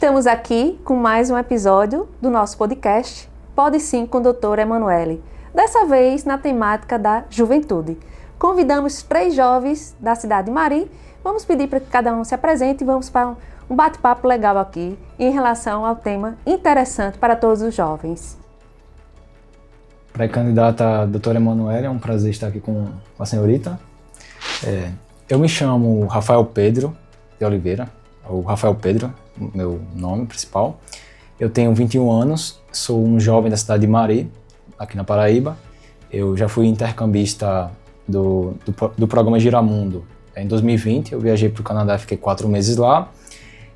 Estamos aqui com mais um episódio do nosso podcast Pode Sim com Doutora Emanuele, dessa vez na temática da juventude. Convidamos 3 jovens da cidade de Mari, vamos pedir para que cada um se apresente e vamos para um bate-papo legal aqui em relação ao tema interessante para todos os jovens. Pré-candidata doutora Emanuele, é um prazer estar aqui com a senhorita. Eu me chamo Rafael Pedro de Oliveira, ou Rafael Pedro, meu nome principal. Eu tenho 21 anos, sou um jovem da cidade de Mari, aqui na Paraíba. Eu já fui intercambista do programa Giramundo em 2020, eu viajei para o Canadá e fiquei 4 meses lá.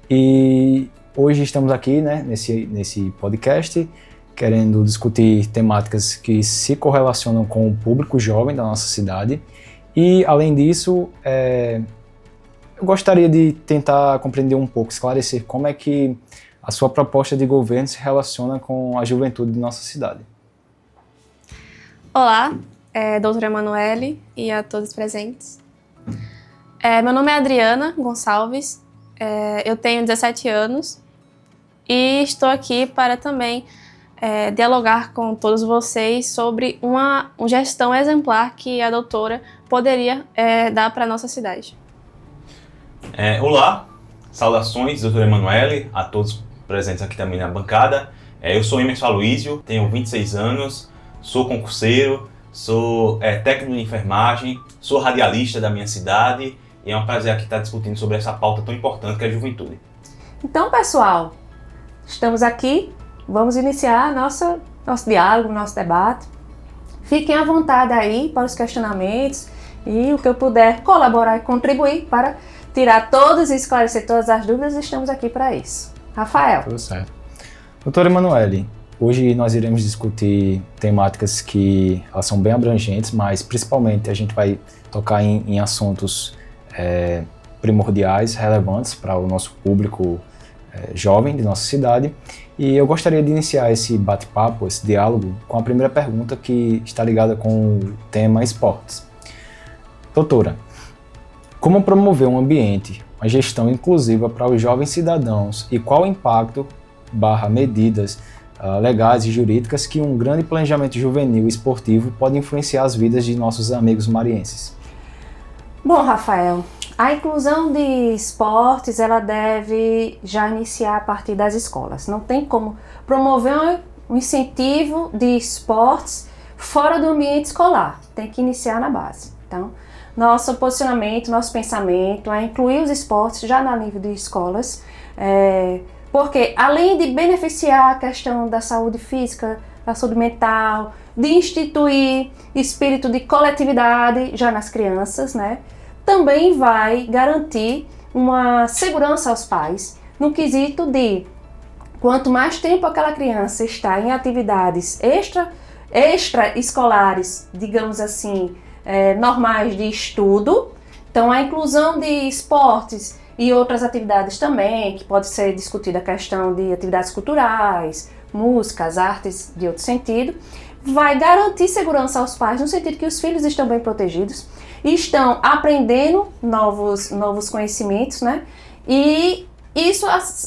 E hoje estamos aqui, né, nesse podcast, querendo discutir temáticas que se correlacionam com o público jovem da nossa cidade. E, além disso, eu gostaria de tentar compreender um pouco, esclarecer como é que a sua proposta de governo se relaciona com a juventude de nossa cidade. Olá, doutora Emanuele e a todos presentes. Meu nome é Adriana Gonçalves, eu tenho 17 anos e estou aqui para também dialogar com todos vocês sobre uma gestão exemplar que a doutora poderia dar para a nossa cidade. Olá, saudações, doutora Emanuele, a todos presentes aqui também na bancada. Eu sou Emerson Aloísio, tenho 26 anos, sou concurseiro, sou técnico de enfermagem, sou radialista da minha cidade e é um prazer aqui estar discutindo sobre essa pauta tão importante que é a juventude. Então, pessoal, estamos aqui, vamos iniciar nosso diálogo, nosso debate. Fiquem à vontade aí para os questionamentos e o que eu puder colaborar e contribuir para tirar todos e esclarecer todas as dúvidas, estamos aqui para isso. Rafael. Tudo certo. Doutora Emanuele, hoje nós iremos discutir temáticas que elas são bem abrangentes, mas principalmente a gente vai tocar em assuntos primordiais, relevantes para o nosso público jovem de nossa cidade. E eu gostaria de iniciar esse bate-papo, esse diálogo, com a primeira pergunta que está ligada com o tema esportes. Doutora, como promover um ambiente, uma gestão inclusiva para os jovens cidadãos e qual o impacto / medidas legais e jurídicas que um grande planejamento juvenil e esportivo pode influenciar as vidas de nossos amigos marienses? Bom, Rafael, a inclusão de esportes, ela deve já iniciar a partir das escolas. Não tem como promover um incentivo de esportes fora do ambiente escolar. Tem que iniciar na base. Então, nosso posicionamento, nosso pensamento é incluir os esportes já no nível de escolas, porque além de beneficiar a questão da saúde física, da saúde mental, de instituir espírito de coletividade já nas crianças, né? Também vai garantir uma segurança aos pais, no quesito de quanto mais tempo aquela criança está em atividades extra-escolares, digamos assim, normais de estudo. Então, a inclusão de esportes e outras atividades também, que pode ser discutida a questão de atividades culturais, músicas, artes de outro sentido, vai garantir segurança aos pais, no sentido que os filhos estão bem protegidos, estão aprendendo novos conhecimentos, né? E isso,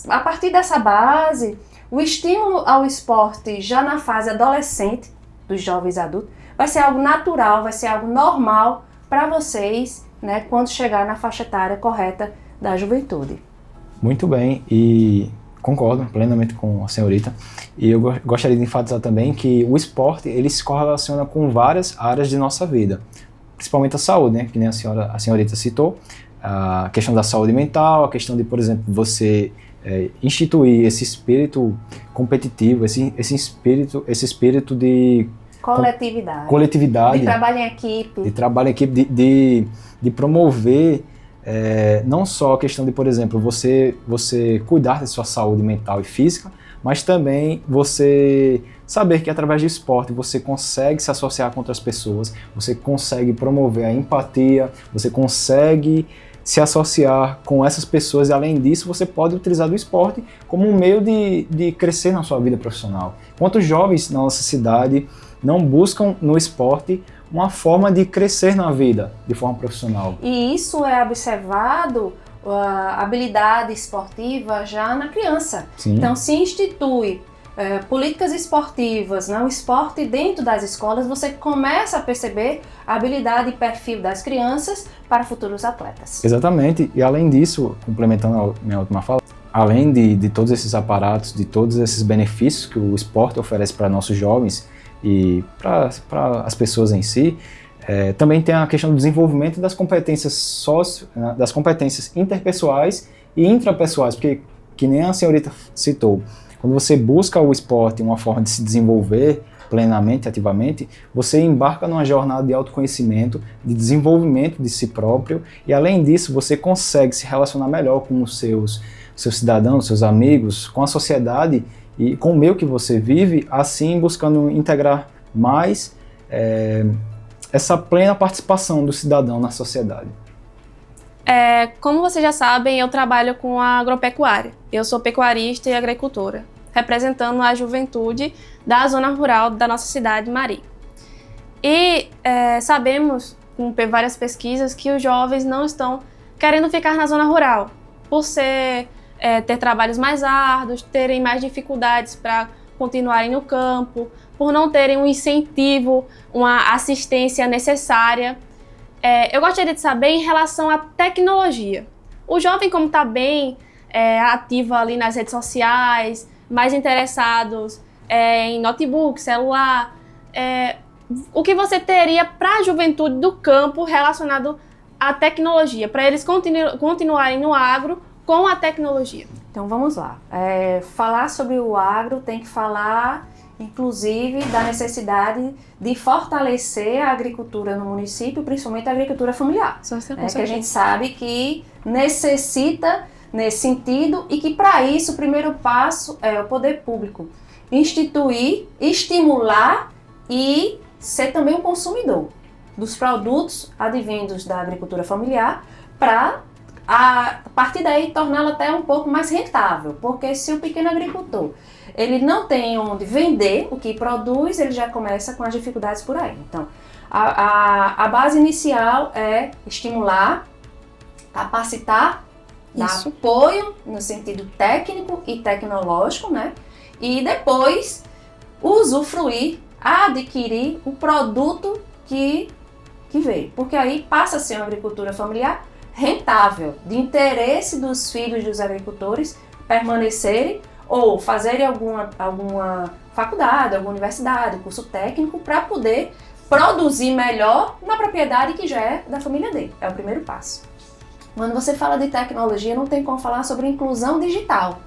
a partir dessa base, o estímulo ao esporte já na fase adolescente, dos jovens adultos, vai ser algo natural, vai ser algo normal para vocês, né, quando chegar na faixa etária correta da juventude. Muito bem, e concordo plenamente com a senhorita. E eu gostaria de enfatizar também que o esporte, ele se correlaciona com várias áreas de nossa vida, principalmente a saúde, né, que nem a senhorita citou, a questão da saúde mental, a questão de, por exemplo, você instituir esse espírito competitivo, esse espírito de coletividade, de trabalho em equipe, de promover não só a questão de, por exemplo, você cuidar da sua saúde mental e física, mas também você saber que através do esporte você consegue se associar com outras pessoas, você consegue promover a empatia, você consegue se associar com essas pessoas e, além disso, você pode utilizar do esporte como um meio de crescer na sua vida profissional. Quantos jovens na nossa cidade não buscam no esporte uma forma de crescer na vida, de forma profissional? E isso é observado a habilidade esportiva já na criança. Sim. Então, se institui políticas esportivas, o esporte dentro das escolas, você começa a perceber a habilidade e perfil das crianças para futuros atletas. Exatamente, e além disso, complementando a minha última fala, além de todos esses aparatos, de todos esses benefícios que o esporte oferece para nossos jovens e para as pessoas em si, também tem a questão do desenvolvimento das competências das competências interpessoais e intrapessoais, porque, que nem a senhorita citou, quando você busca o esporte uma forma de se desenvolver plenamente, ativamente, você embarca numa jornada de autoconhecimento, de desenvolvimento de si próprio, e além disso você consegue se relacionar melhor com os seus cidadãos, seus amigos, com a sociedade e com o meio que você vive, assim buscando integrar mais essa plena participação do cidadão na sociedade. Como vocês já sabem, eu trabalho com a agropecuária. Eu sou pecuarista e agricultora, representando a juventude da zona rural da nossa cidade, Mari. E sabemos, com várias pesquisas, que os jovens não estão querendo ficar na zona rural, por ter trabalhos mais árduos, terem mais dificuldades para continuarem no campo, por não terem um incentivo, uma assistência necessária. Eu gostaria de saber em relação à tecnologia. O jovem, como está bem ativo ali nas redes sociais, mais interessados em notebook, celular, o que você teria para a juventude do campo relacionado à tecnologia, para eles continuarem no agro com a tecnologia? Então vamos lá. Falar sobre o agro tem que falar, inclusive, da necessidade de fortalecer a agricultura no município, principalmente a agricultura familiar. Que a gente sabe que necessita nesse sentido e que para isso o primeiro passo é o poder público instituir, estimular e ser também um consumidor dos produtos advindos da agricultura familiar para a partir daí torná-la até um pouco mais rentável, porque se o pequeno agricultor ele não tem onde vender o que produz, ele já começa com as dificuldades por aí. Então, a base inicial é estimular, capacitar, dar apoio no sentido técnico e tecnológico, né? E depois usufruir, adquirir o produto que veio, porque aí passa a ser uma agricultura familiar rentável, de interesse dos filhos dos agricultores permanecerem ou fazerem alguma faculdade, alguma universidade, curso técnico para poder produzir melhor na propriedade que já é da família dele. É o primeiro passo. Quando você fala de tecnologia, não tem como falar sobre inclusão digital.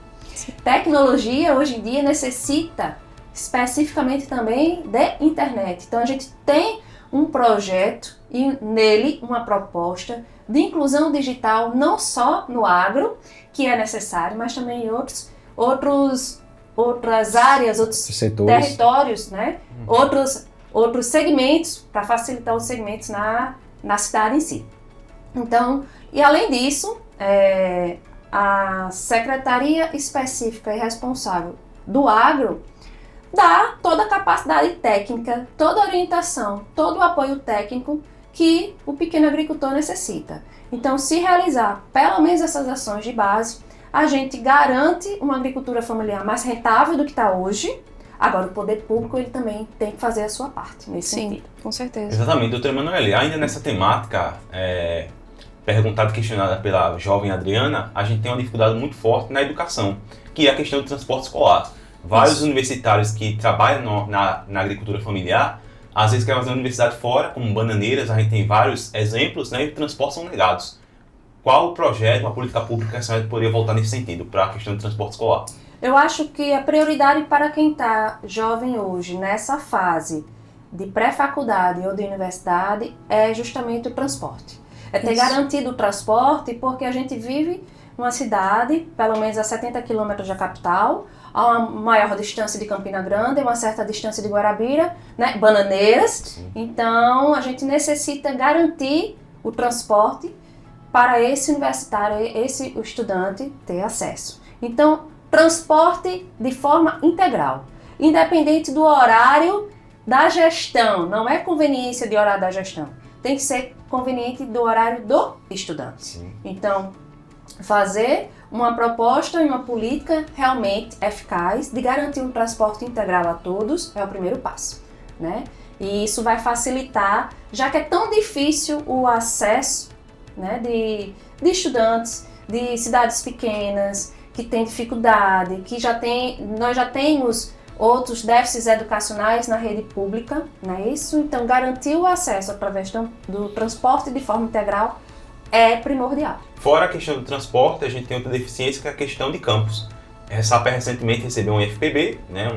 Tecnologia, hoje em dia, necessita especificamente também de internet. Então, a gente tem um projeto e nele uma proposta de inclusão digital, não só no agro, que é necessário, mas também em outras áreas, outros setores, territórios, né? Outros segmentos, para facilitar os segmentos na cidade em si. Então, e além disso, a secretaria específica e responsável do agro dá toda a capacidade técnica, toda a orientação, todo o apoio técnico que o pequeno agricultor necessita. Então, se realizar pelo menos essas ações de base, a gente garante uma agricultura familiar mais rentável do que está hoje. Agora, o poder público ele também tem que fazer a sua parte nesse sentido. Com certeza. Exatamente, doutora Emanuele. Ainda nessa temática, perguntada e questionada pela jovem Adriana, a gente tem uma dificuldade muito forte na educação, que é a questão do transporte escolar. Vários universitários que trabalham na agricultura familiar, às vezes querem fazer uma universidade fora, como Bananeiras, a gente tem vários exemplos, né, e os transportes são negados. Qual o projeto, uma política pública que a senhora poderia voltar nesse sentido, para a questão do transporte escolar? Eu acho que a prioridade para quem está jovem hoje, nessa fase de pré-faculdade ou de universidade, é justamente o transporte. É ter garantido o transporte, porque a gente vive numa cidade, pelo menos a 70 quilômetros da capital, a uma maior distância de Campina Grande, uma certa distância de Guarabira, né, Bananeiras. Sim. Então, a gente necessita garantir o transporte para esse universitário, esse estudante ter acesso. Então, transporte de forma integral, independente do horário da gestão, não é conveniência de horário da gestão, tem que ser conveniente do horário do estudante. Sim. Então, fazer uma proposta e uma política realmente eficaz de garantir um transporte integral a todos é o primeiro passo, né? E isso vai facilitar, já que é tão difícil o acesso, né, de estudantes de cidades pequenas que têm dificuldade, nós já temos outros déficits educacionais na rede pública, não é isso? Então, garantir o acesso através do transporte de forma integral é primordial. Fora a questão do transporte, a gente tem outra deficiência que é a questão de campus. A Ressap recentemente recebeu um FPB, né,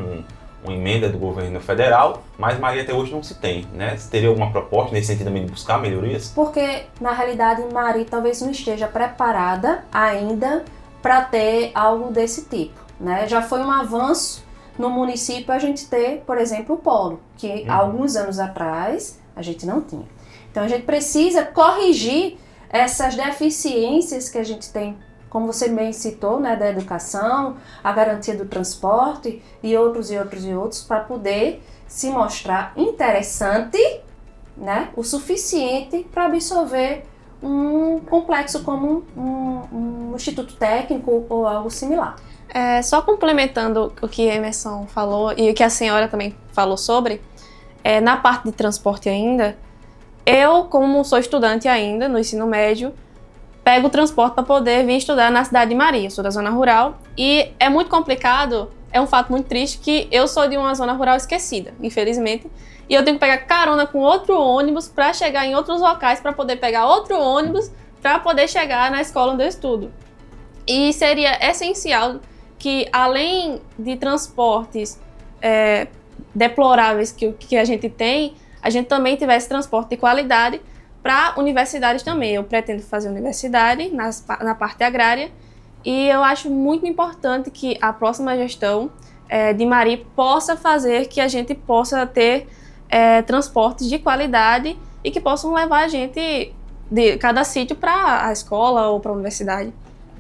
uma emenda do governo federal, mas Maria até hoje não se tem, né? Você teria alguma proposta nesse sentido também de buscar melhorias? Porque, na realidade, Maria talvez não esteja preparada ainda para ter algo desse tipo, né? Já foi um avanço no município a gente ter, por exemplo, o polo, que há alguns anos atrás a gente não tinha. Então a gente precisa corrigir essas deficiências que a gente tem, como você bem citou, né, da educação, a garantia do transporte e outros, para poder se mostrar interessante, né, o suficiente para absorver um complexo como um instituto técnico ou algo similar. Só complementando o que Emerson falou e o que a senhora também falou sobre, na parte de transporte ainda, eu, como sou estudante ainda no ensino médio, pego o transporte para poder vir estudar na cidade de Maria, sou da zona rural, e é muito complicado, é um fato muito triste que eu sou de uma zona rural esquecida, infelizmente, e eu tenho que pegar carona com outro ônibus para chegar em outros locais, para poder pegar outro ônibus para poder chegar na escola onde eu estudo. E seria essencial que, além de transportes deploráveis que a gente tem, a gente também tivesse transporte de qualidade para universidades também. Eu pretendo fazer universidade na parte agrária e eu acho muito importante que a próxima gestão de Mari possa fazer que a gente possa ter transportes de qualidade e que possam levar a gente de cada sítio para a escola ou para a universidade.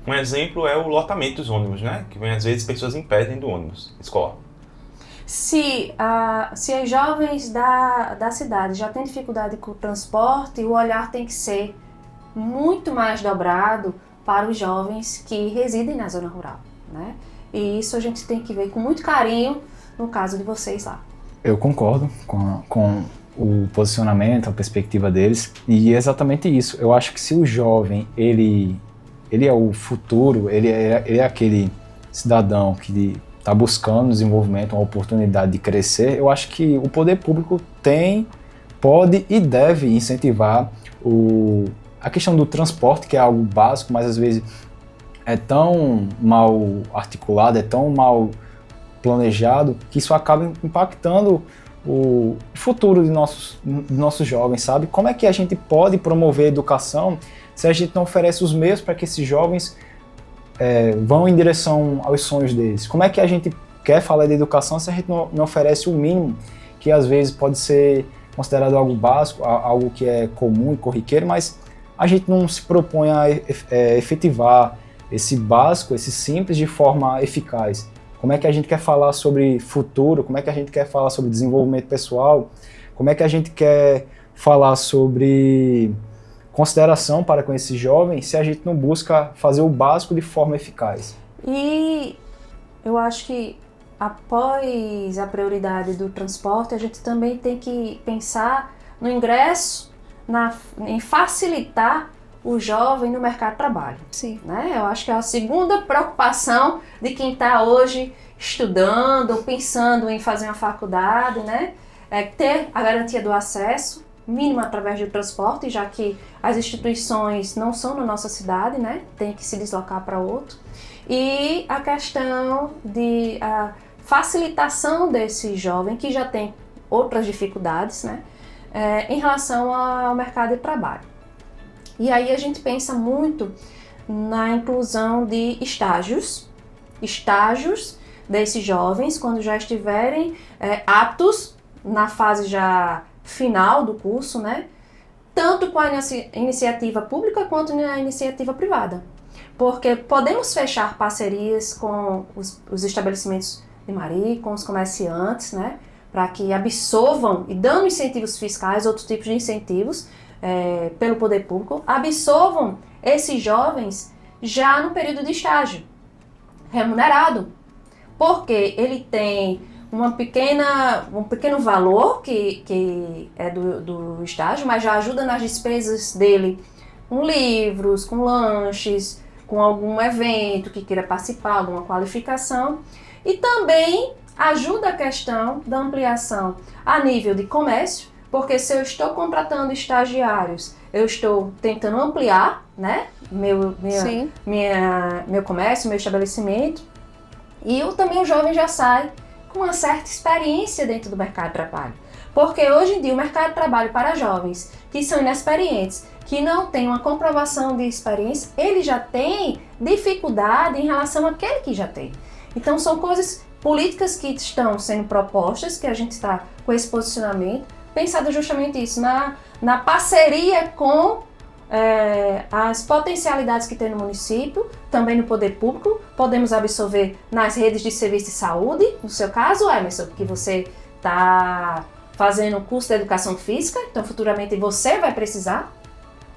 Um exemplo é o lotamento dos ônibus, né? Que às vezes pessoas impedem do ônibus escolar. Se as jovens da cidade já têm dificuldade com o transporte, o olhar tem que ser muito mais dobrado para os jovens que residem na zona rural, né? E isso a gente tem que ver com muito carinho no caso de vocês lá. Eu concordo com o posicionamento, a perspectiva deles, e é exatamente isso. Eu acho que se o jovem, ele é o futuro, ele é aquele cidadão que está buscando desenvolvimento, uma oportunidade de crescer, eu acho que o poder público pode e deve incentivar a questão do transporte, que é algo básico, mas às vezes é tão mal articulado, é tão mal planejado, que isso acaba impactando o futuro de nossos jovens, sabe? Como é que a gente pode promover a educação se a gente não oferece os meios para que esses jovens vão em direção aos sonhos deles? Como é que a gente quer falar de educação se a gente não oferece o mínimo, que às vezes pode ser considerado algo básico, algo que é comum e corriqueiro, mas a gente não se propõe a efetivar esse básico, esse simples de forma eficaz? Como é que a gente quer falar sobre futuro? Como é que a gente quer falar sobre desenvolvimento pessoal? Como é que a gente quer falar sobre consideração para com esses jovens se a gente não busca fazer o básico de forma eficaz? E eu acho que após a prioridade do transporte, a gente também tem que pensar no ingresso, em facilitar o jovem no mercado de trabalho. Sim. Né? Eu acho que é a segunda preocupação de quem está hoje estudando, pensando em fazer uma faculdade, né? É ter a garantia do acesso mínimo através do transporte, já que as instituições não são na nossa cidade, né? Tem que se deslocar para outro. E a questão de a facilitação desse jovem que já tem outras dificuldades, né? Em relação ao mercado de trabalho. E aí a gente pensa muito na inclusão de estágios desses jovens quando já estiverem aptos na fase já final do curso, né? Tanto com a iniciativa pública quanto na iniciativa privada. Porque podemos fechar parcerias com os estabelecimentos de Mari, com os comerciantes, né? Para que absorvam, e dando incentivos fiscais, outros tipos de incentivos pelo poder público, absorvam esses jovens já no período de estágio, remunerado, porque ele tem um pequeno valor que é do estágio, mas já ajuda nas despesas dele com livros, com lanches, com algum evento que queira participar, alguma qualificação, e também ajuda a questão da ampliação a nível de comércio, porque se eu estou contratando estagiários, eu estou tentando ampliar, né, meu comércio, meu estabelecimento, e também o jovem já sai com uma certa experiência dentro do mercado de trabalho. Porque hoje em dia o mercado de trabalho para jovens que são inexperientes, que não têm uma comprovação de experiência, ele já tem dificuldade em relação àquele que já tem. Então são coisas, políticas que estão sendo propostas, que a gente está com esse posicionamento, pensado justamente isso, na parceria com as potencialidades que tem no município, também no poder público. Podemos absorver nas redes de serviço de saúde, no seu caso, Emerson, que você está fazendo um curso de educação física, então futuramente você vai precisar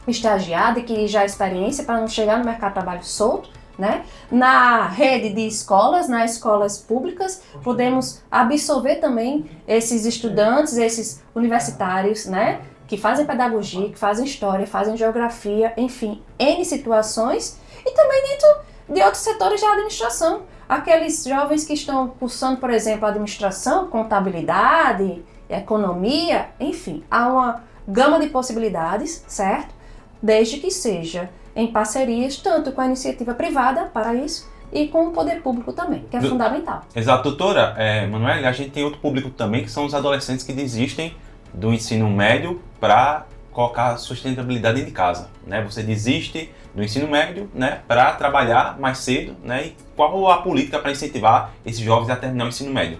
estagiar, adquirir já experiência para não chegar no mercado de trabalho solto, né? Na rede de escolas, nas escolas públicas, podemos absorver também esses estudantes, esses universitários, né? Que fazem pedagogia, que fazem história, fazem geografia, enfim, N situações, e também dentro de outros setores da administração. Aqueles jovens que estão cursando, por exemplo, administração, contabilidade, economia, enfim, há uma gama de possibilidades, certo? Desde que seja em parcerias, tanto com a iniciativa privada para isso, e com o poder público também, que é fundamental. Exato, doutora. Manoel, a gente tem outro público também, que são os adolescentes que desistem do ensino médio para colocar sustentabilidade de casa, né? Você desiste do ensino médio, né, para trabalhar mais cedo, né? E qual a política para incentivar esses jovens a terminar o ensino médio?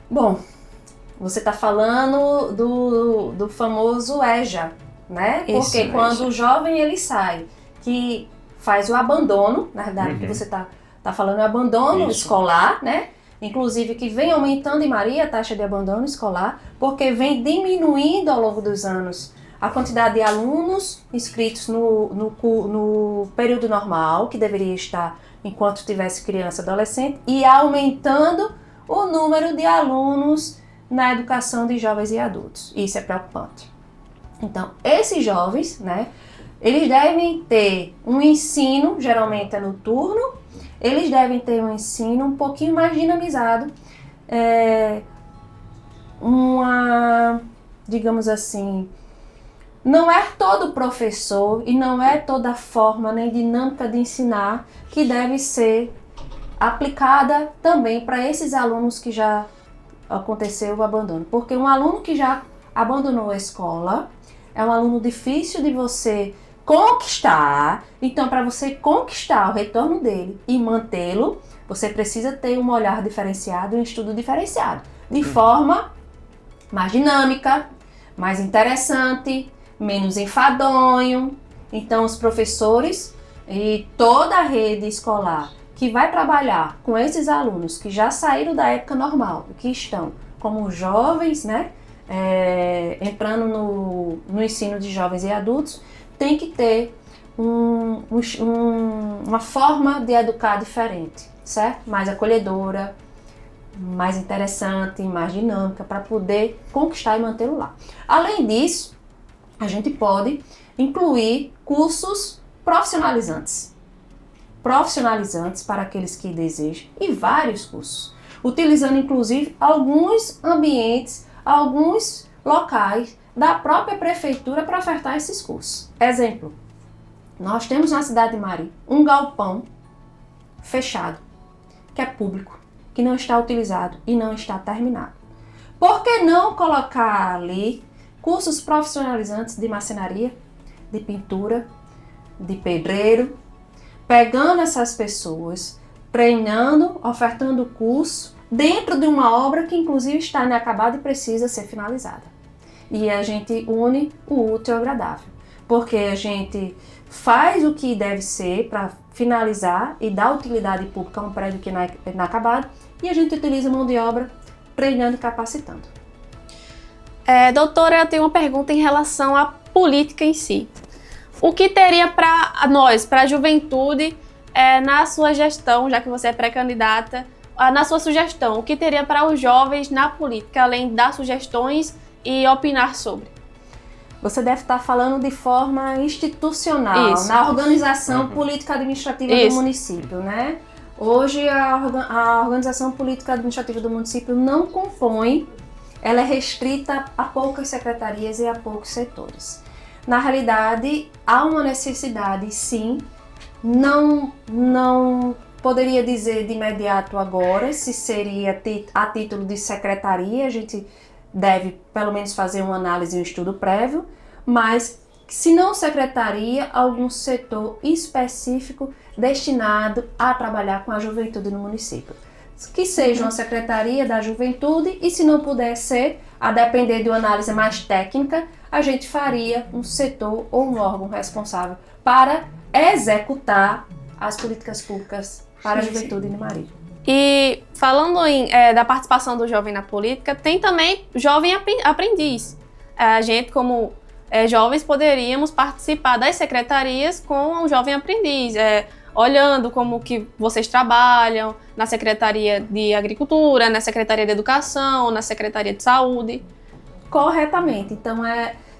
Bom, você está falando do famoso EJA, né? Porque Isso, quando EJA. o jovem ele sai, que faz o abandono, na verdade, que você tá falando é o abandono escolar, né? Inclusive que vem aumentando em Maria a taxa de abandono escolar, porque vem diminuindo ao longo dos anos a quantidade de alunos inscritos no período normal, que deveria estar enquanto tivesse criança e adolescente, e aumentando o número de alunos na educação de jovens e adultos. Isso é preocupante. Então, esses jovens, né, eles devem ter um ensino, geralmente é noturno, eles devem ter um ensino um pouquinho mais dinamizado, digamos assim, não é todo professor e não é toda forma nem dinâmica de ensinar que deve ser aplicada também para esses alunos que já aconteceu o abandono. Porque um aluno que já abandonou a escola é um aluno difícil de você conquistar. Então, para você conquistar o retorno dele e mantê-lo, você precisa ter um olhar diferenciado e um estudo diferenciado, de forma mais dinâmica, mais interessante, menos enfadonho. Então, os professores e toda a rede escolar que vai trabalhar com esses alunos que já saíram da época normal, que estão como jovens, né, entrando no ensino de jovens e adultos, tem que ter uma forma de educar diferente, certo? Mais acolhedora, mais interessante, mais dinâmica, para poder conquistar e mantê-lo lá. Além disso, a gente pode incluir cursos profissionalizantes para aqueles que desejam, e vários cursos, utilizando inclusive alguns ambientes, alguns locais da própria prefeitura para ofertar esses cursos. Exemplo, nós temos na cidade de Mari um galpão fechado, que é público, que não está utilizado e não está terminado. Por que não colocar ali cursos profissionalizantes de marcenaria, de pintura, de pedreiro, pegando essas pessoas, treinando, ofertando curso dentro de uma obra que inclusive está inacabada e precisa ser finalizada. E a gente une o útil ao agradável, porque a gente faz o que deve ser para finalizar e dar utilidade pública a um prédio que é inacabado, e a gente utiliza mão de obra treinando e capacitando. Doutora, eu tenho uma pergunta em relação à política em si. O que teria para nós, para a juventude, na sua gestão, já que você é pré-candidata, na sua sugestão, o que teria para os jovens na política, além de dar sugestões e opinar sobre? Você deve estar falando de forma institucional, Isso. na organização política-administrativa do município, né? Hoje, a organização política-administrativa do município não compõe, ela é restrita a poucas secretarias e a poucos setores. Na realidade, há uma necessidade, sim, não poderia dizer de imediato agora se seria a título de secretaria, a gente deve pelo menos fazer uma análise e um estudo prévio, mas se não secretaria, algum setor específico destinado a trabalhar com a juventude no município. Que seja uma secretaria da juventude e se não puder ser, a depender de uma análise mais técnica, a gente faria um setor ou um órgão responsável para executar as políticas públicas para a juventude de Marília. E falando da participação do jovem na política, tem também jovem aprendiz. A gente, como jovens, poderíamos participar das secretarias com um jovem aprendiz, olhando como que vocês trabalham na Secretaria de Agricultura, na Secretaria de Educação, na Secretaria de Saúde. Corretamente. Então,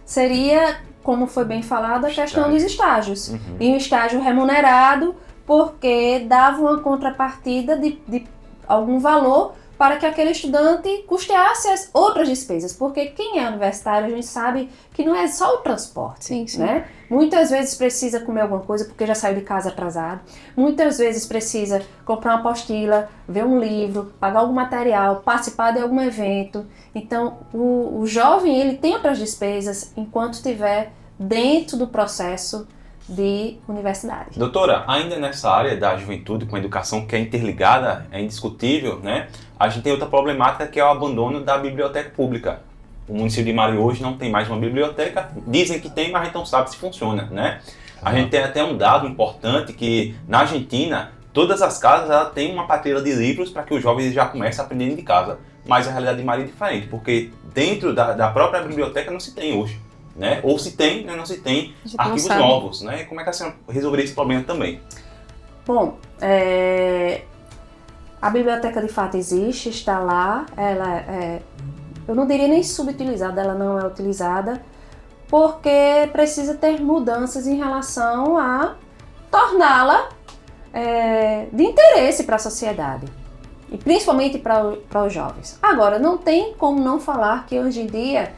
seria, como foi bem falado, a questão dos estágios. E um estágio remunerado, porque dava uma contrapartida de algum valor para que aquele estudante custeasse as outras despesas, porque quem é universitário, a gente sabe que não é só o transporte, sim. Né? Muitas vezes precisa comer alguma coisa porque já saiu de casa atrasado, muitas vezes precisa comprar uma apostila, ver um livro, pagar algum material, participar de algum evento. Então, o jovem, ele tem outras despesas enquanto estiver dentro do processo de universidade. Doutora, ainda nessa área da juventude com a educação que é interligada, é indiscutível, né? A gente tem outra problemática que é o abandono da biblioteca pública. O município de Mari hoje não tem mais uma biblioteca, dizem que tem, mas a gente não sabe se funciona, né? A gente tem até um dado importante que na Argentina, todas as casas ela tem uma prateleira de livros para que os jovens já comecem a aprender de casa. Mas a realidade de Mari é diferente, porque dentro da própria biblioteca não se tem hoje. Né? Ou se tem, né? Não se tem arquivos novos, né? Como é que a senhora resolveria esse problema também? Bom, a biblioteca de fato existe, está lá, ela eu não diria nem subutilizada, ela não é utilizada, porque precisa ter mudanças em relação a torná-la de interesse para a sociedade, e principalmente para os jovens. Agora, não tem como não falar que hoje em dia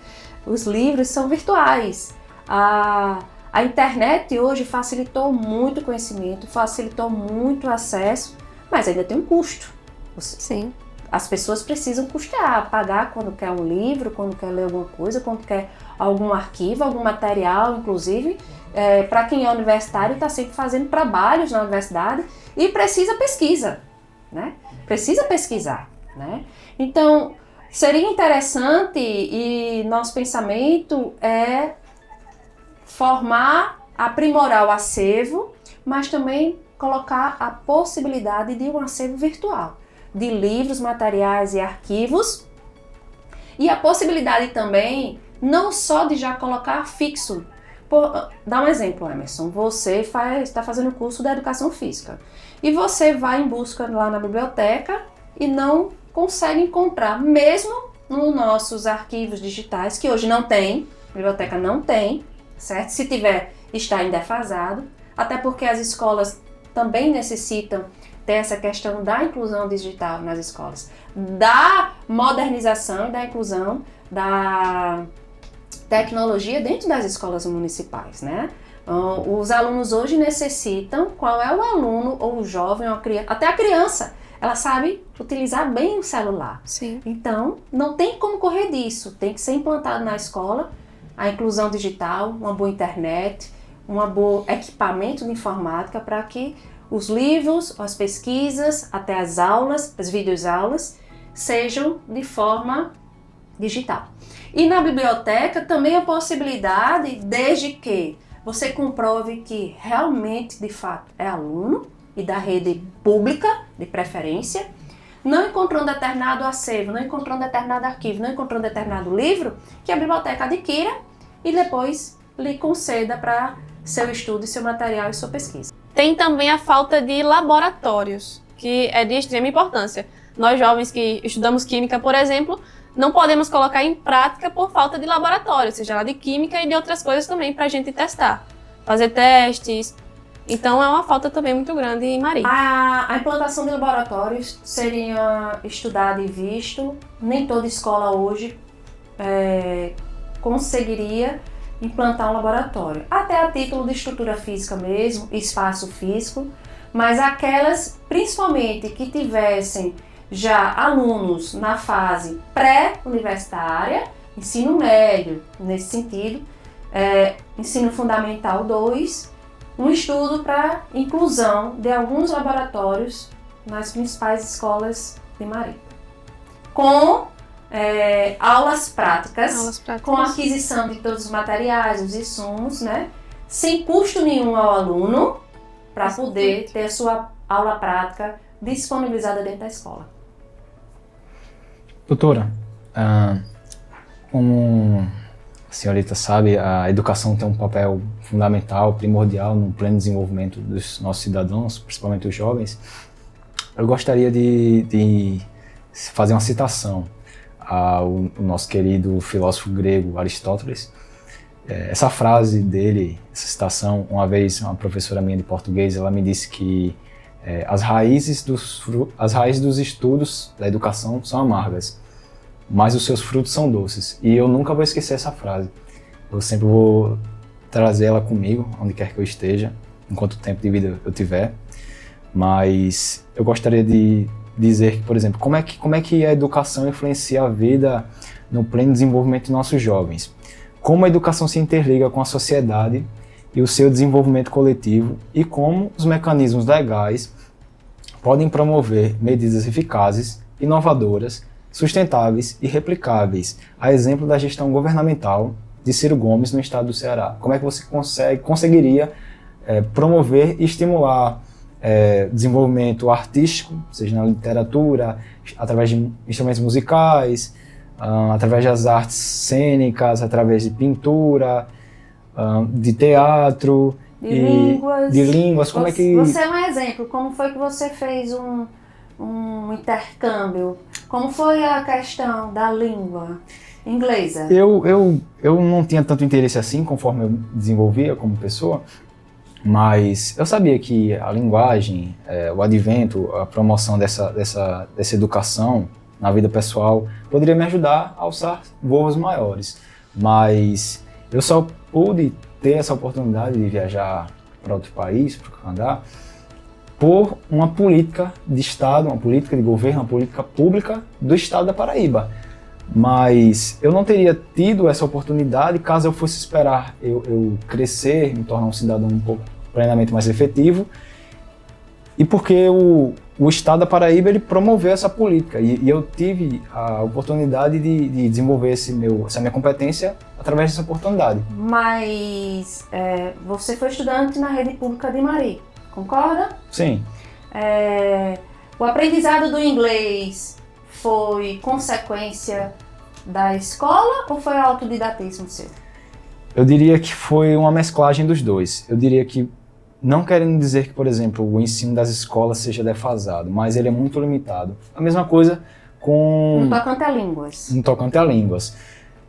os livros são virtuais. A internet hoje facilitou muito o conhecimento, facilitou muito o acesso, mas ainda tem um custo. Sim. As pessoas precisam custear, pagar quando quer um livro, quando quer ler alguma coisa, quando quer algum arquivo, algum material, inclusive. Para quem é universitário, está sempre fazendo trabalhos na universidade e precisa pesquisa, né? Precisa pesquisar, né? Então, seria interessante, e nosso pensamento é formar, aprimorar o acervo, mas também colocar a possibilidade de um acervo virtual, de livros, materiais e arquivos, e a possibilidade também, não só de já colocar fixo. Dá um exemplo, Emerson, você está fazendo o curso da Educação Física, e você vai em busca lá na biblioteca e não consegue encontrar, mesmo nos nossos arquivos digitais, que hoje não tem, a biblioteca não tem, certo? Se tiver, está em defasado, até porque as escolas também necessitam ter essa questão da inclusão digital nas escolas, da modernização e da inclusão da tecnologia dentro das escolas municipais, né? Os alunos hoje necessitam, qual é o aluno ou o jovem, ou a criança, até a criança, ela sabe utilizar bem o celular. Sim. Então, não tem como correr disso. Tem que ser implantado na escola a inclusão digital, uma boa internet, um bom equipamento de informática para que os livros, as pesquisas, até as aulas, as videoaulas, sejam de forma digital. E na biblioteca também a possibilidade, desde que você comprove que realmente, de fato, é aluno, e da rede pública, de preferência, não encontrando determinado acervo, não encontrando determinado arquivo, não encontrando determinado livro, que a biblioteca adquira e depois lhe conceda para seu estudo, seu material e sua pesquisa. Tem também a falta de laboratórios, que é de extrema importância. Nós jovens que estudamos química, por exemplo, não podemos colocar em prática por falta de laboratório, seja lá de química e de outras coisas também para a gente testar, fazer testes. Então é uma falta também muito grande em Mari. A implantação de laboratórios seria estudado e visto. Nem toda escola hoje conseguiria implantar um laboratório. Até a título de estrutura física mesmo, espaço físico, mas aquelas, principalmente, que tivessem já alunos na fase pré-universitária, ensino médio, nesse sentido, ensino fundamental 2, um estudo para inclusão de alguns laboratórios nas principais escolas de Mari. Com aulas práticas, com a aquisição de todos os materiais, os insumos, né? Sem custo nenhum ao aluno, para poder ter a sua aula prática disponibilizada dentro da escola. Doutora, como a senhorita sabe, a educação tem um papel fundamental, primordial no pleno desenvolvimento dos nossos cidadãos, principalmente os jovens. Eu gostaria de fazer uma citação ao nosso querido filósofo grego Aristóteles. Essa frase dele, essa citação, uma vez uma professora minha de português, ela me disse que as raízes dos estudos da educação são amargas, mas os seus frutos são doces. E eu nunca vou esquecer essa frase. Eu sempre vou trazer ela comigo, onde quer que eu esteja, enquanto tempo de vida eu tiver. Mas eu gostaria de dizer que, por exemplo, como é que a educação influencia a vida no pleno desenvolvimento de nossos jovens? Como a educação se interliga com a sociedade e o seu desenvolvimento coletivo, e como os mecanismos legais podem promover medidas eficazes, inovadoras, sustentáveis e replicáveis, a exemplo da gestão governamental de Ciro Gomes no estado do Ceará. Como é que você conseguiria promover e estimular desenvolvimento artístico, seja na literatura, através de instrumentos musicais, através das artes cênicas, através de pintura, de teatro, de línguas. Como Você é um exemplo. Como foi que você fez um intercâmbio? Como foi a questão da língua inglesa? Eu não tinha tanto interesse assim, conforme eu desenvolvia como pessoa, mas eu sabia que a linguagem, o advento, a promoção dessa educação na vida pessoal poderia me ajudar a alçar voos maiores. Mas eu só pude ter essa oportunidade de viajar para outro país, para o Canadá, por uma política de Estado, uma política de governo, uma política pública do Estado da Paraíba. Mas eu não teria tido essa oportunidade caso eu fosse esperar eu crescer, me tornar um cidadão um pouco plenamente mais efetivo, e porque o Estado da Paraíba ele promoveu essa política, e eu tive a oportunidade de desenvolver essa minha competência através dessa oportunidade. Mas você foi estudante na rede pública de Mari, concorda? Sim. O aprendizado do inglês foi consequência da escola ou foi autodidatismo seu? Eu diria que foi uma mesclagem dos dois. Eu diria que, não querendo dizer que, por exemplo, o ensino das escolas seja defasado, mas ele é muito limitado. A mesma coisa com... No tocante a línguas. No tocante a línguas.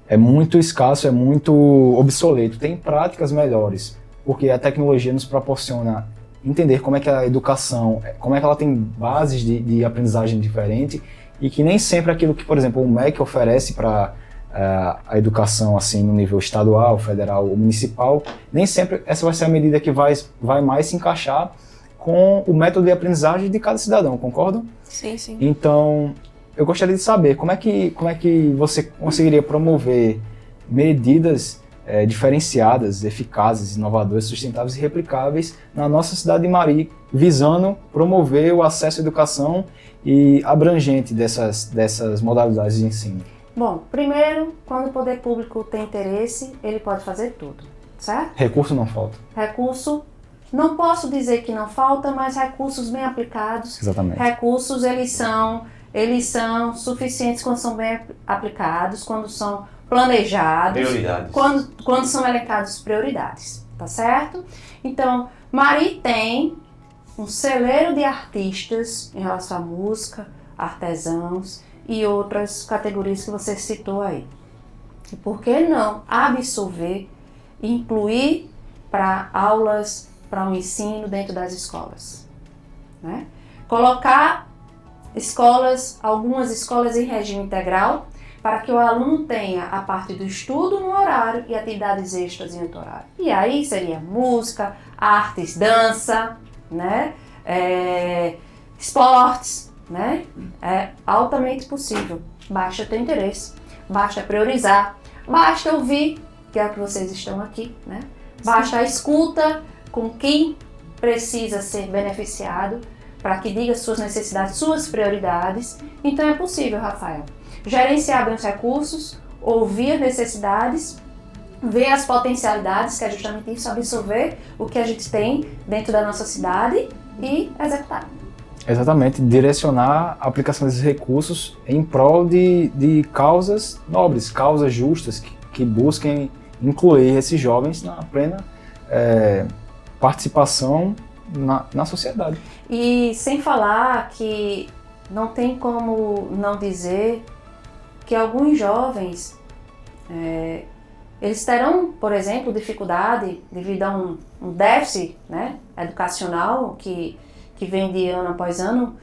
É muito escasso, é muito obsoleto. Tem práticas melhores, porque a tecnologia nos proporciona entender como é que a educação, como é que ela tem bases de aprendizagem diferente, e que nem sempre aquilo que, por exemplo, o MEC oferece para a educação assim no nível estadual, federal ou municipal, nem sempre essa vai ser a medida que vai mais se encaixar com o método de aprendizagem de cada cidadão, concordam? Sim, sim. Então, eu gostaria de saber como é que você conseguiria promover medidas diferenciadas, eficazes, inovadoras, sustentáveis e replicáveis na nossa cidade de Mari, visando promover o acesso à educação e abrangente dessas modalidades de ensino. Bom, primeiro, quando o poder público tem interesse, ele pode fazer tudo, certo? Recurso não falta. Recurso, não posso dizer que não falta, mas recursos bem aplicados. Exatamente. Recursos, eles são suficientes quando são bem aplicados, quando são planejados, Prioridades. quando são elencados prioridades. tá certo? Então, Mari tem um celeiro de artistas em relação à música, artesãos e outras categorias que você citou aí. E por que não absorver e incluir para aulas, para um ensino dentro das escolas, né? Colocar algumas escolas em regime integral, para que o aluno tenha a parte do estudo no horário e atividades extras em outro horário. E aí seria música, artes, dança, né? Esportes, né? É altamente possível. Basta ter interesse, basta priorizar, basta ouvir, que é o que vocês estão aqui, né? Basta a escuta com quem precisa ser beneficiado, para que diga suas necessidades, suas prioridades. Então é possível, Rafael, gerenciar bem os recursos, ouvir as necessidades, ver as potencialidades, que é justamente isso, absorver o que a gente tem dentro da nossa cidade e executar. Exatamente, direcionar a aplicação desses recursos em prol de causas nobres, causas justas, que busquem incluir esses jovens na plena participação na sociedade. E sem falar que não tem como não dizer que alguns jovens, eles terão, por exemplo, dificuldade devido a um déficit, né, educacional que vem de ano após ano,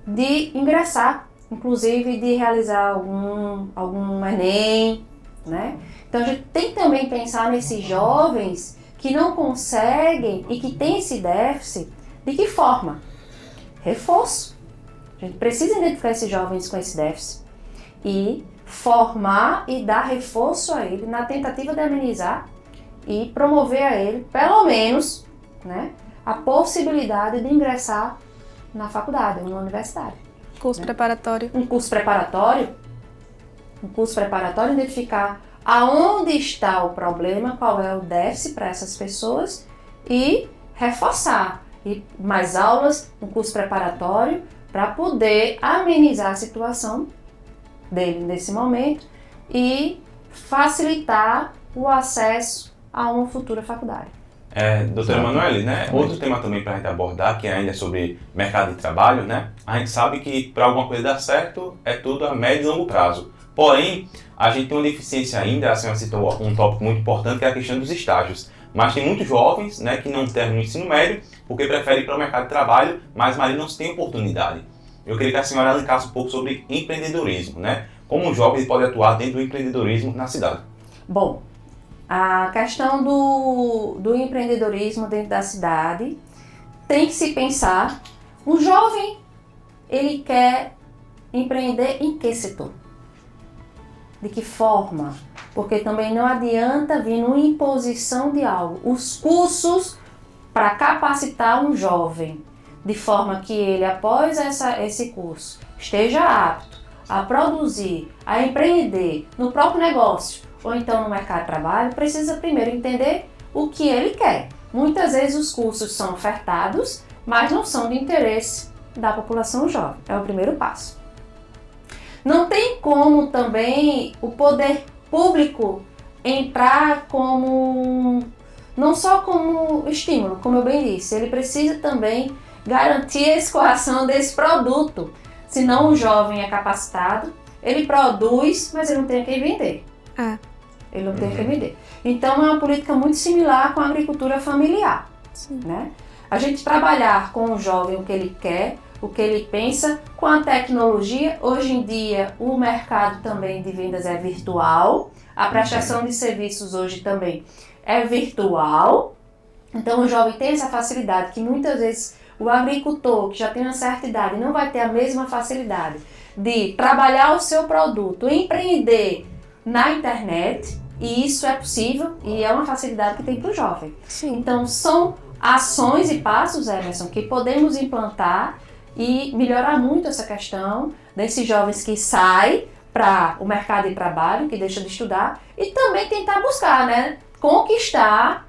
de ingressar, inclusive de realizar algum Enem, né? Então a gente tem que também pensar nesses jovens que não conseguem e que têm esse déficit. De que forma? Reforço. A gente precisa identificar esses jovens com esse déficit e formar e dar reforço a ele na tentativa de amenizar e promover a ele, pelo menos, né, a possibilidade de ingressar na faculdade ou na universidade. Curso preparatório. Um curso preparatório, identificar aonde está o problema, qual é o déficit para essas pessoas e reforçar. E mais aulas, um curso preparatório para poder amenizar a situação dele nesse momento e facilitar o acesso a uma futura faculdade. Doutora Emanuele, né? Outro tema também para a gente abordar, que ainda é sobre mercado de trabalho, né? A gente sabe que para alguma coisa dar certo é tudo a médio e longo prazo. Porém, a gente tem uma deficiência ainda, a senhora citou um tópico muito importante, que é a questão dos estágios. Mas tem muitos jovens, né, que não terminam o ensino médio porque preferem ir para o mercado de trabalho, mas ali não se tem oportunidade. Eu queria que a senhora elencasse um pouco sobre empreendedorismo, né? Como um jovem pode atuar dentro do empreendedorismo na cidade. Bom, a questão do empreendedorismo dentro da cidade tem que se pensar, o jovem, ele quer empreender em que setor? De que forma? Porque também não adianta vir numa imposição de algo. Os cursos para capacitar um jovem, de forma que ele, após esse curso, esteja apto a produzir, a empreender no próprio negócio ou então no mercado de trabalho, precisa primeiro entender o que ele quer. Muitas vezes os cursos são ofertados, mas não são de interesse da população jovem. É o primeiro passo. Não tem como também o poder público entrar não só como estímulo, como eu bem disse, ele precisa também garantir a escoação desse produto. Senão o jovem é capacitado, ele produz, mas ele não tem quem vender. Ele não tem quem vender. Então é uma política muito similar com a agricultura familiar. Né? A gente trabalhar com o jovem o que ele quer, o que ele pensa, com a tecnologia. Hoje em dia o mercado também de vendas é virtual, a prestação de serviços hoje também é virtual. Então o jovem tem essa facilidade que muitas vezes o agricultor que já tem uma certa idade não vai ter a mesma facilidade de trabalhar o seu produto, empreender na internet, e isso é possível e é uma facilidade que tem para o jovem. Sim. Então são ações e passos, Emerson, que podemos implantar e melhorar muito essa questão desses jovens que saem para o mercado de trabalho, que deixam de estudar, e também tentar buscar, né, conquistar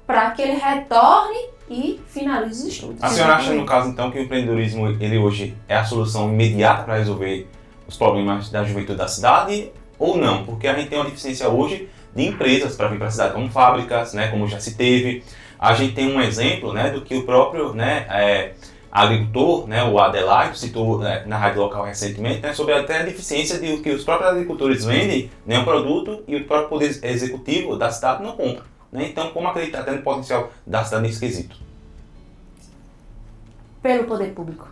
para que ele retorne e finalize os estudos. A senhora acha, no caso, então, que o empreendedorismo, ele hoje é a solução imediata para resolver os problemas da juventude da cidade ou não? Porque a gente tem uma deficiência hoje de empresas para vir para a cidade, como fábricas, né, como já se teve. A gente tem um exemplo, né, do que o próprio, né, agricultor, né, o Adelaide, citou, né, na rádio local recentemente, né, sobre até a deficiência de que os próprios agricultores vendem, né, um produto e o próprio poder executivo da cidade não compra. Né? Então, como acreditar até no potencial da cidade nesse quesito? Pelo poder público.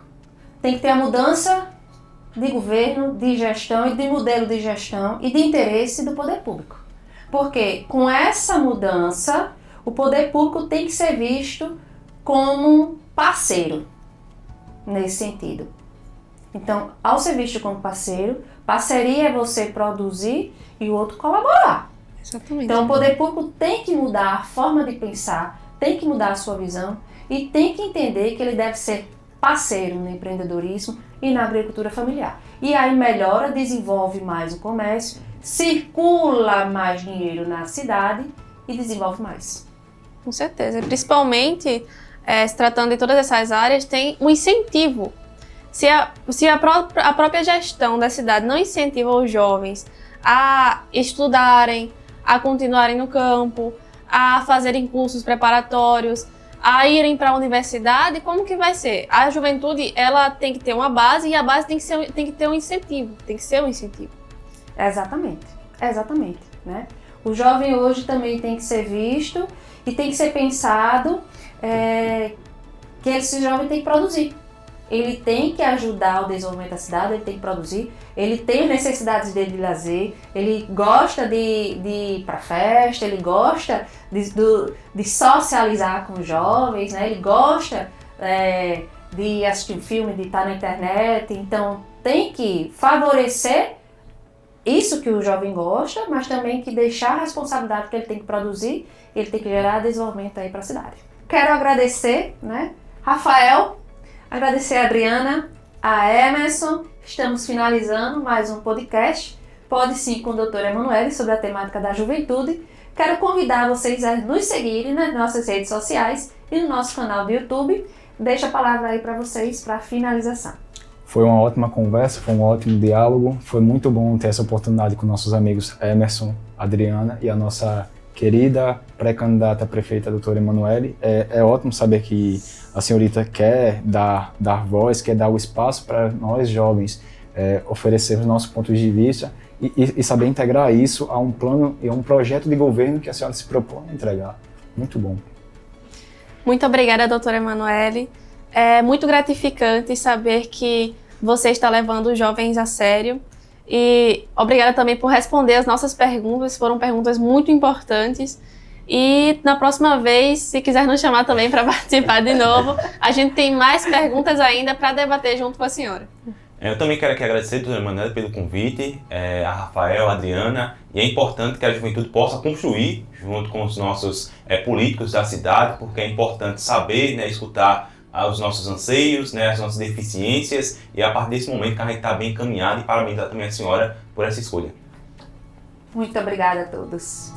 Tem que ter a mudança de governo, de gestão e de modelo de gestão e de interesse do poder público. Porque com essa mudança, o poder público tem que ser visto como parceiro nesse sentido. Então, ao ser visto como parceiro, parceria é você produzir e o outro colaborar. Exatamente. Então, o poder público tem que mudar a forma de pensar, tem que mudar a sua visão e tem que entender que ele deve ser parceiro no empreendedorismo e na agricultura familiar. E aí melhora, desenvolve mais o comércio, circula mais dinheiro na cidade e desenvolve mais. Com certeza. E principalmente, se tratando de todas essas áreas, tem um incentivo. Se a própria gestão da cidade não incentiva os jovens a estudarem, a continuarem no campo, a fazerem cursos preparatórios, a irem para a universidade, como que vai ser? A juventude, ela tem que ter uma base e a base tem que ter um incentivo, tem que ser um incentivo. Exatamente, né? O jovem hoje também tem que ser visto e tem que ser pensado que esse jovem tem que produzir. Ele tem que ajudar o desenvolvimento da cidade, ele tem que produzir, ele tem as necessidades dele de lazer, ele gosta de ir para festa, ele gosta de socializar com os jovens, né? Ele gosta de assistir um filme, de estar na internet, então tem que favorecer isso que o jovem gosta, mas também que deixar a responsabilidade que ele tem que produzir, ele tem que gerar desenvolvimento aí para a cidade. Quero agradecer, né, Rafael, agradecer a Adriana, a Emerson. Estamos finalizando mais um podcast, Pode Sim com o Dr. Emanuele, sobre a temática da juventude. Quero convidar vocês a nos seguirem nas nossas redes sociais e no nosso canal do YouTube. Deixo a palavra aí para vocês para a finalização. Foi uma ótima conversa, foi um ótimo diálogo. Foi muito bom ter essa oportunidade com nossos amigos Emerson, Adriana e a nossa querida pré-candidata a prefeita, doutora Emanuele. É ótimo saber que a senhorita quer dar voz, quer dar o espaço para nós jovens oferecer os nossos pontos de vista e saber integrar isso a um plano e a um projeto de governo que a senhora se propõe a entregar. Muito bom. Muito obrigada, doutora Emanuele. É muito gratificante saber que você está levando os jovens a sério. E obrigada também por responder as nossas perguntas, foram perguntas muito importantes. E na próxima vez, se quiser nos chamar também para participar de novo, a gente tem mais perguntas ainda para debater junto com a senhora. Eu também quero aqui agradecer, doutora Emanuele, pelo convite, a Rafael, a Adriana, e é importante que a juventude possa construir junto com os nossos políticos da cidade, porque é importante saber, né, escutar os nossos anseios, né, as nossas deficiências, e a partir desse momento que a gente está bem encaminhado, e parabenizar também a senhora por essa escolha. Muito obrigada a todos.